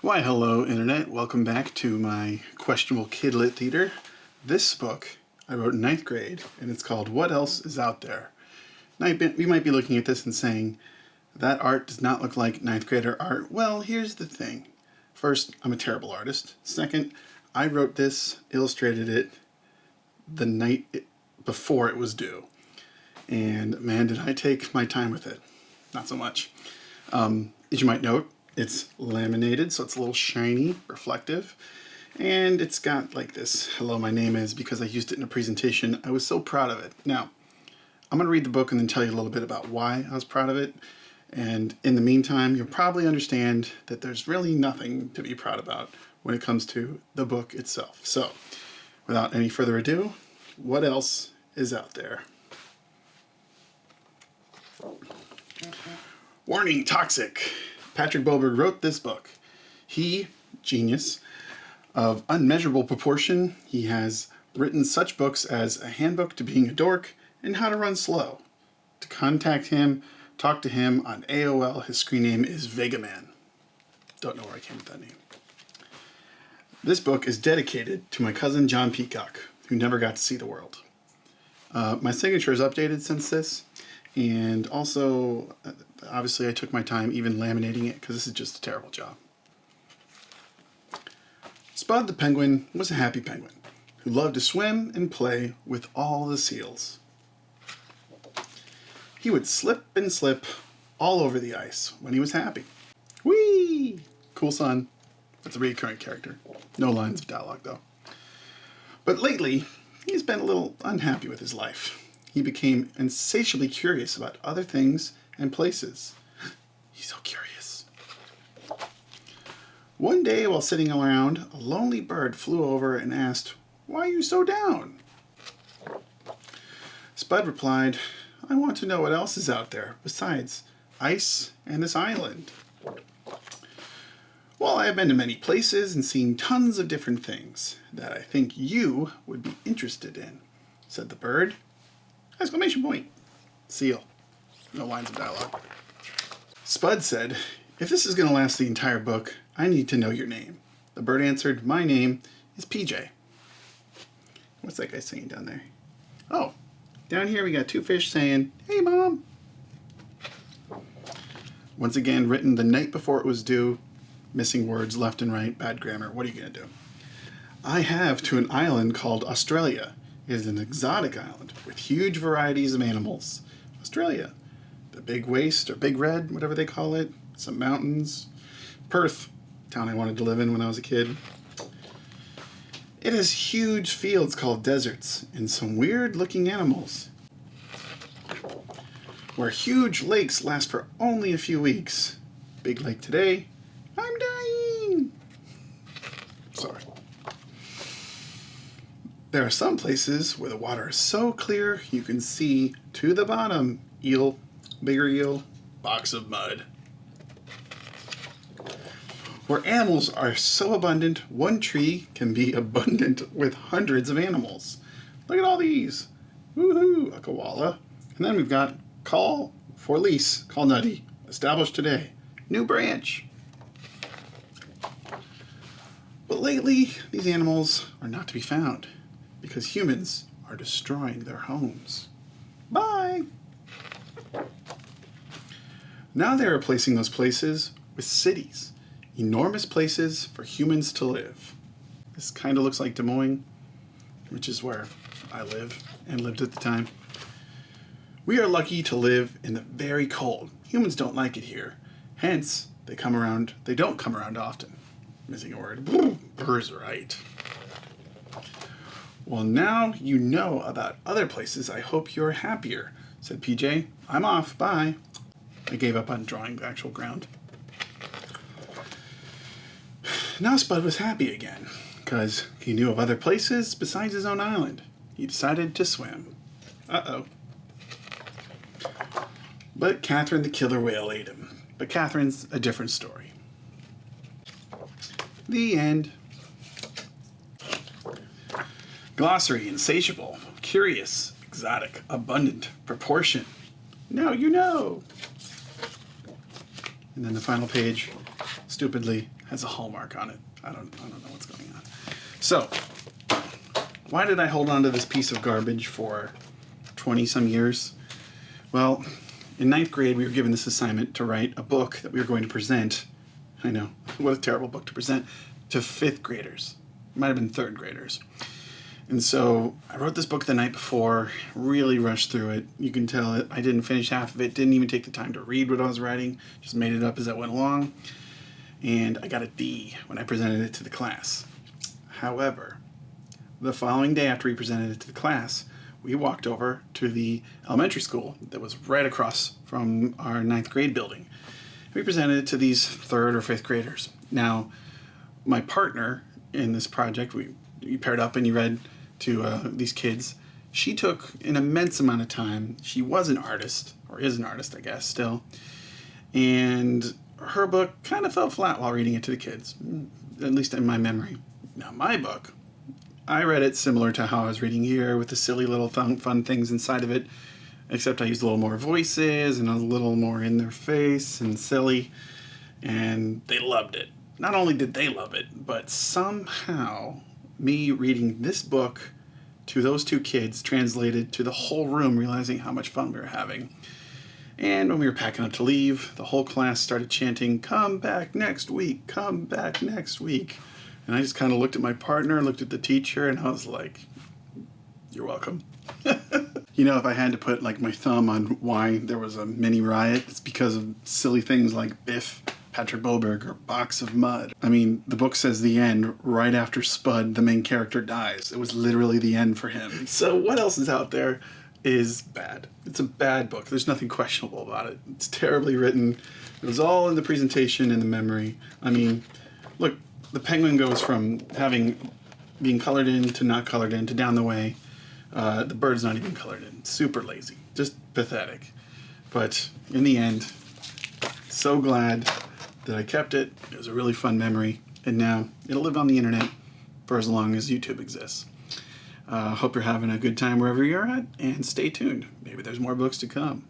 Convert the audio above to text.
Why, hello, Internet. Welcome back to my questionable kidlit theater. This book I wrote in 9th grade, and it's called What Else Is Out There? Now, we might be looking at this and saying, that art does not look like 9th grader art. Well, here's the thing. First, I'm a terrible artist. Second, I wrote this, illustrated it, the night before it was due. And man, did I take my time with it. Not so much. As you might note, it's laminated, so it's a little shiny, reflective. And it's got like this, hello, my name is, because I used it in a presentation. I was so proud of it. Now, I'm going to read the book and then tell you a little bit about why I was proud of it. And in the meantime, you'll probably understand that there's really nothing to be proud about when it comes to the book itself. So, without any further ado, what else is out there? Warning, toxic. Patrick Boberg wrote this book. He, genius, of unmeasurable proportion, he has written such books as A Handbook to Being a Dork and How to Run Slow. To contact him, talk to him on AOL. His screen name is Vegaman. Don't know where I came with that name. This book is dedicated to my cousin John Peacock, who never got to see the world. My signature is updated since this, and also, obviously, I took my time even laminating it because this is just a terrible job. Spud the penguin was a happy penguin who loved to swim and play with all the seals. He would slip and slip all over the ice when he was happy. Whee! Cool son. That's a recurring character. No lines of dialogue, though. But lately, he's been a little unhappy with his life. He became insatiably curious about other things and places. He's so curious. One day, while sitting around, a lonely bird flew over and asked, "Why are you so down?" Spud replied, "I want to know what else is out there besides ice and this island." "Well, I have been to many places and seen tons of different things that I think you would be interested in," said the bird. Exclamation point. Seal. No lines of dialogue. Spud said, "If this is going to last the entire book, I need to know your name." The bird answered, "My name is PJ." What's that guy saying down there? Oh, down here we got two fish saying, "Hey, Mom." Once again, written the night before it was due. Missing words left and right, bad grammar. What are you going to do? I have to an island called Australia. It is an exotic island with huge varieties of animals. Australia. The Big Waste, or Big Red, whatever they call it. Some mountains. Perth, town I wanted to live in when I was a kid. It has huge fields called deserts and some weird-looking animals. Where huge lakes last for only a few weeks. Big lake today. I'm dying! Sorry. There are some places where the water is so clear you can see to the bottom. Eel, bigger eel, box of mud. Where animals are so abundant, one tree can be abundant with hundreds of animals. Look at all these. Woohoo, a koala. And then we've got call for lease, call nutty, established today. New branch. But lately, these animals are not to be found because humans are destroying their homes. Bye! Now they're replacing those places with cities. Enormous places for humans to live. This kind of looks like Des Moines, which is where I live and lived at the time. We are lucky to live in the very cold. Humans don't like it here. Hence, they don't come around often. Missing a word. Burr's right. Well, now you know about other places. I hope you're happier, said PJ. I'm off. Bye. I gave up on drawing the actual ground. Now Spud was happy again, because he knew of other places besides his own island. He decided to swim. Uh-oh. But Catherine the killer whale ate him. But Catherine's a different story. The end. Glossary: insatiable, curious, exotic, abundant, proportion. Now you know. And then the final page, stupidly, has a hallmark on it. I don't know what's going on. So, why did I hold on to this piece of garbage for 20 some years? Well, in ninth grade, we were given this assignment to write a book that we were going to present. I know, what a terrible book to present to fifth graders. It might have been third graders. And so I wrote this book the night before, really rushed through it. You can tell it, I didn't finish half of it, didn't even take the time to read what I was writing, just made it up as I went along. And I got a D when I presented it to the class. However, the following day after we presented it to the class, we walked over to the elementary school that was right across from our ninth grade building. We presented it to these third or fifth graders. Now, my partner in this project, we paired up and you read to these kids. She took an immense amount of time. She was an artist, or is an artist, I guess, still. And her book kind of fell flat while reading it to the kids, at least in my memory. Now, my book, I read it similar to how I was reading here, with the silly little fun things inside of it, except I used a little more voices and a little more in their face and silly, and they loved it. Not only did they love it, but somehow me reading this book to those two kids translated to the whole room, realizing how much fun we were having. And when we were packing up to leave, the whole class started chanting, "Come back next week, come back next week." And I just kind of looked at my partner, looked at the teacher, and I was like, "You're welcome." You know, if I had to put like my thumb on why there was a mini riot, it's because of silly things like Biff, Patrick Boberg, or Box of Mud. I mean, the book says the end right after Spud, the main character, dies. It was literally the end for him. So what else is out there is bad. It's a bad book. There's nothing questionable about it. It's terribly written. It was all in the presentation and the memory. I mean, look, the penguin goes from being colored in to not colored in to down the way. The bird's not even colored in. Super lazy. Just pathetic. But in the end, so glad that I kept it. It was a really fun memory. And now it'll live on the internet for as long as YouTube exists. Hope you're having a good time wherever you're at, and stay tuned. Maybe there's more books to come.